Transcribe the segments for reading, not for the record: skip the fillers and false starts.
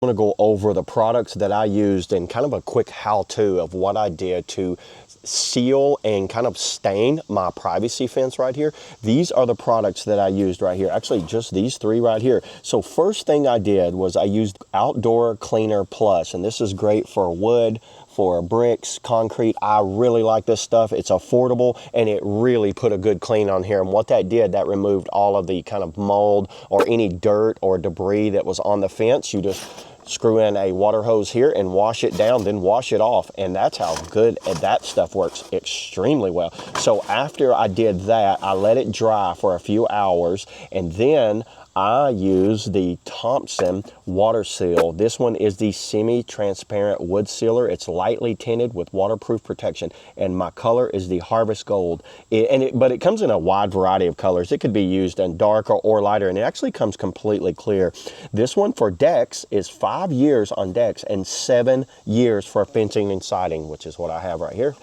I'm going to go over the products that I used and kind of a quick how-to of what I did to seal and kind of stain my privacy fence right here. These are the products that I used right here. Actually, just these three right here. So first thing I did was I used Outdoor Cleaner Plus, and this is great for wood, for bricks, concrete. I really like this stuff. It's affordable, and it really put a good clean on here. And what that did, that removed all of the kind of mold or any dirt or debris that was on the fence. You just screw in a water hose here and wash it down, then wash it off. And that's how good that stuff works extremely well. So after I did that, I let it dry for a few hours, and then I use the Thompson WaterSeal. This one is the semi-transparent wood sealer. It's lightly tinted with waterproof protection, and my color is the Harvest Gold. But it comes in a wide variety of colors. It could be used in darker or lighter, and it actually comes completely clear. This one for decks is 5 years on decks and 7 years for fencing and siding, which is what I have right here.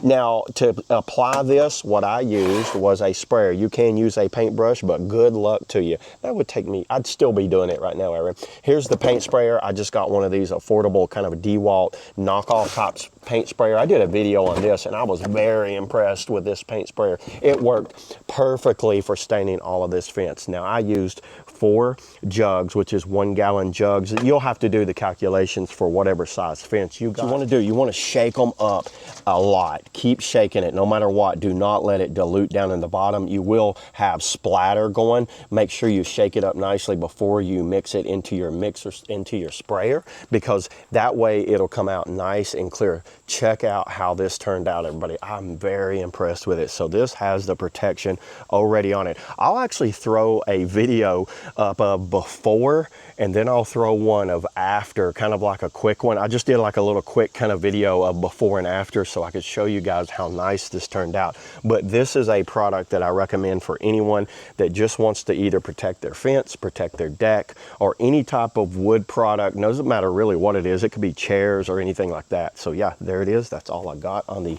Now, to apply this, what I used was a sprayer. You can use a paintbrush, but good luck to you. That would take me, I'd still be doing it right now, Aaron. Here's the paint sprayer. I just got one of these affordable kind of DeWalt knockoff type paint sprayer. I did a video on this, and I was very impressed with this paint sprayer. It worked perfectly for staining all of this fence. Now, I used 4 jugs, which is 1 gallon jugs. You'll have to do the calculations for whatever size fence you got. What you want to do, you want to shake them up a lot. Keep shaking it no matter what. Do not let it dilute down in the bottom. You will have splatter going. Make sure you shake it up nicely before you mix it into your mixer, into your sprayer, because that way it'll come out nice and clear. Check out how this turned out, everybody. I'm very impressed with it. So this has the protection already on it. I'll actually throw a video up of before, and then I'll throw one of after, kind of like a quick one. I just did like a little quick kind of video of before and after so I could show you guys how nice this turned out. But this is a product that I recommend for anyone that just wants to either protect their fence, protect their deck, or any type of wood product. No, doesn't matter really what it is. It could be chairs or anything like that. So yeah, there it is. That's all I got on the,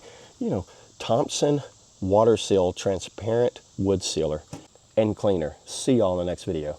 Thompson WaterSeal transparent wood sealer and cleaner. See y'all in the next video.